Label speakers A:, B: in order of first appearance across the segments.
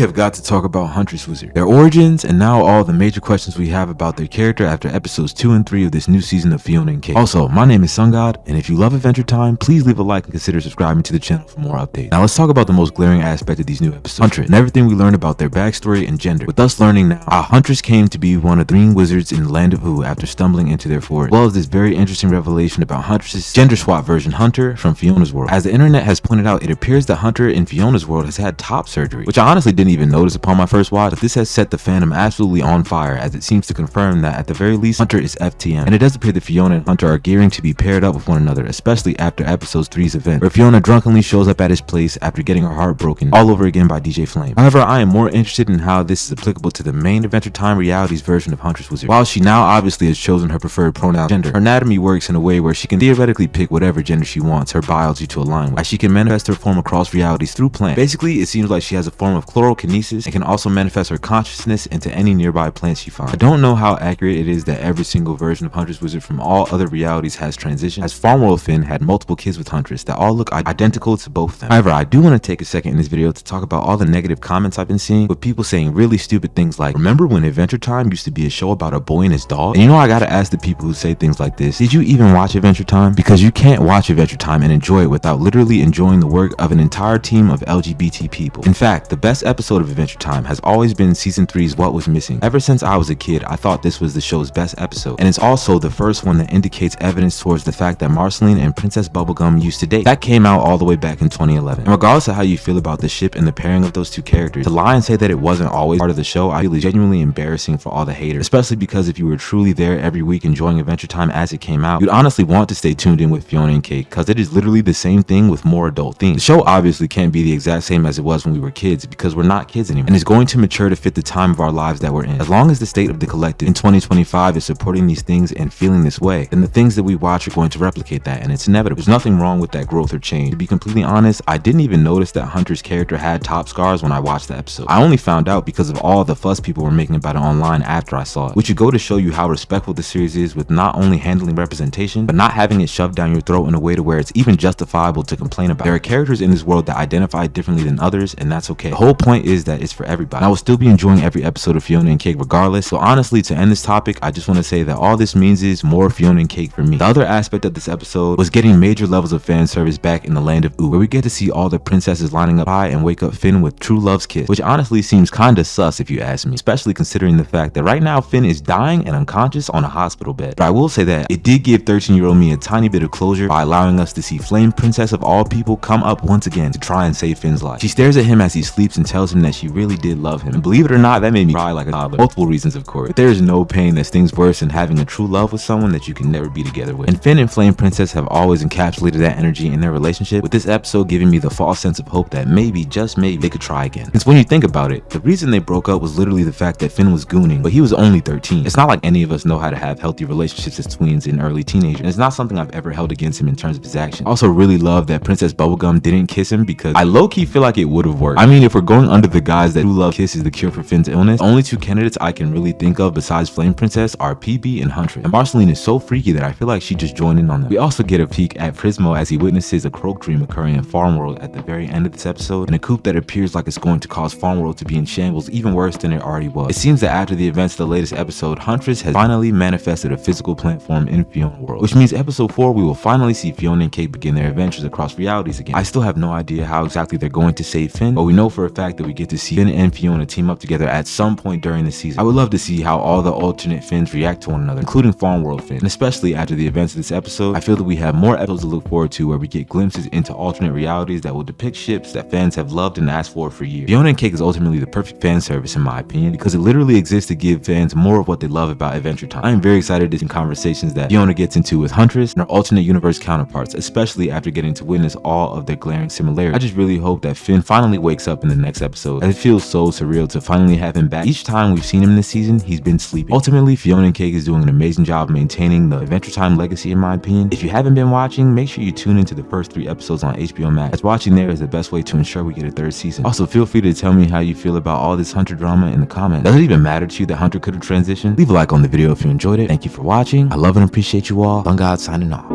A: have got to talk about Huntress Wizard, their origins, and now all the major questions we have about their character after episodes 2 and 3 of this new season of Fionna and Cake. Also, my name is SunGod, and if you love Adventure Time, please leave a like and consider subscribing to the channel for more updates. Now let's talk about the most glaring aspect of these new episodes, Huntress, and everything we learned about their backstory and gender, with us learning now how Huntress came to be one of the green wizards in the land of Who after stumbling into their forest, as well as this very interesting revelation about Huntress's gender swap version Hunter from Fionna's world. As the internet has pointed out, it appears that Hunter in Fionna's world has had top surgery, which I honestly didn't even notice upon my first watch, but this has set the fandom absolutely on fire, as it seems to confirm that at the very least Hunter is FTM, and it does appear that Fionna and Hunter are gearing to be paired up with one another, especially after episode 3's event, where Fionna drunkenly shows up at his place after getting her heart broken all over again by DJ Flame. However, I am more interested in how this is applicable to the main Adventure Time realities version of Huntress Wizard. While she now obviously has chosen her preferred pronoun gender, her anatomy works in a way where she can theoretically pick whatever gender she wants her biology to align with, as she can manifest her form across realities through plants. Basically, it seems like she has a form of chlorokinesis and can also manifest her consciousness into any nearby plants she finds. I don't know how accurate it is that every single version of Huntress Wizard from all other realities has transitioned, as Farmworld Finn had multiple kids with Huntress that all look identical to both of them. However, I do want to take a second in this video to talk about all the negative comments I've been seeing, with people saying really stupid things like, remember when Adventure Time used to be a show about a boy and his dog? And you know, I gotta ask the people who say things like this, did you even watch Adventure Time? Because you can't watch Adventure Time and enjoy it without literally enjoying the work of an entire team of LGBT people. In fact, the best episode of Adventure Time has always been season 3's What Was Missing. Ever since I was a kid, I thought this was the show's best episode, and it's also the first one that indicates evidence towards the fact that Marceline and Princess Bubblegum used to date. That came out all the way back in 2011. And regardless of how you feel about the ship and the pairing of those two characters, to lie and say that it wasn't always part of the show, I feel is genuinely embarrassing for all the haters, especially because if you were truly there every week enjoying Adventure Time as it came out, you'd honestly want to stay tuned in with Fionna and Cake, because it is literally the same thing with more adult themes. The show obviously can't be the exact same as it was when we were kids, because we're not kids anymore, and it's going to mature to fit the time of our lives that we're in. As long as the state of the collective in 2025 is supporting these things and feeling this way, then the things that we watch are going to replicate that, and it's inevitable. There's nothing wrong with that growth or change. To be completely honest, I didn't even notice that Hunter's character had top scars when I watched the episode. I only found out because of all the fuss people were making about it online after I saw it, which would go to show you how respectful the series is with not only handling representation, but not having it shoved down your throat in a way to where it's even justifiable to complain about. There are characters in this world that identify differently than others, and that's okay. The whole point is that it's for everybody. And I will still be enjoying every episode of Fionna and Cake regardless. So honestly, to end this topic, I just want to say that all this means is more Fionna and Cake for me. The other aspect of this episode was getting major levels of fan service back in the land of Ooh, where we get to see all the princesses lining up high and wake up Finn with true love's kiss, which honestly seems kinda sus if you ask me, especially considering the fact that right now Finn is dying and unconscious on a hospital bed. But I will say that it did give 13-year-old me a tiny bit of closure by allowing us to see Flame Princess of all people come up once again to try and save Finn's life. She stares at him as he sleeps and tells him that she really did love him, and believe it or not, that made me cry like a toddler. Multiple reasons, of course, but there is no pain that stings worse than having a true love with someone that you can never be together with. And Finn and Flame Princess have always encapsulated that energy in their relationship, with this episode giving me the false sense of hope that maybe, just maybe, they could try again. Because when you think about it, the reason they broke up was literally the fact that Finn was gooning, but he was only 13. It's not like any of us know how to have healthy relationships as tweens and early teenagers, and it's not something I've ever held against him in terms of his actions. I also really love that Princess Bubblegum didn't kiss him, because I low-key feel like it would have worked. I mean, if we're going under the guise that true love kiss is the cure for Finn's illness, the only two candidates I can really think of besides Flame Princess are PB and Huntress. And Marceline is so freaky that I feel like she just joined in on them. We also get a peek at Prismo as he witnesses a croak dream occurring in Farmworld at the very end of this episode, and a coup that appears like it's going to cause Farmworld to be in shambles even worse than it already was. It seems that after the events of the latest episode, Huntress has finally manifested a physical plant form in Fionna World, which means episode 4 we will finally see Fionna and Cake begin their adventures across realities again. I still have no idea how exactly they're going to save Finn, but we know for a fact that we get to see Finn and Fionna team up together at some point during the season. I would love to see how all the alternate Finns react to one another, including Farmworld Finn, and especially after the events of this episode, I feel that we have more episodes to look forward to where we get glimpses into alternate realities that will depict ships that fans have loved and asked for years. Fionna and Cake is ultimately the perfect fan service in my opinion, because it literally exists to give fans more of what they love about Adventure Time. I am very excited to see conversations that Fionna gets into with Huntress and her alternate universe counterparts, especially after getting to witness all of their glaring similarities. I just really hope that Finn finally wakes up in the next episode, as it feels so surreal to finally have him back. Each time we've seen him this season, he's been sleeping. Ultimately, Fionna and Cake is doing an amazing job maintaining the Adventure Time legacy in my opinion. If you haven't been watching, make sure you tune into the first 3 episodes on HBO Max, as watching there is the best way to ensure we get a 3rd season. Also, feel free to tell me how you feel about all this Hunter drama in the comments. Does it even matter to you that Hunter could have transitioned? Leave a like on the video if you enjoyed it. Thank you for watching. I love and appreciate you all. SunGod signing off.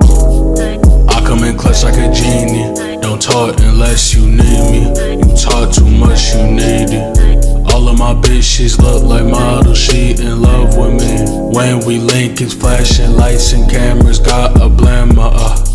B: I come in clutch like a genie. Don't talk unless you need me. You talk too much, you need it. She's look like models, she in love with me. When we link, it's flashing lights and cameras, got a blammer.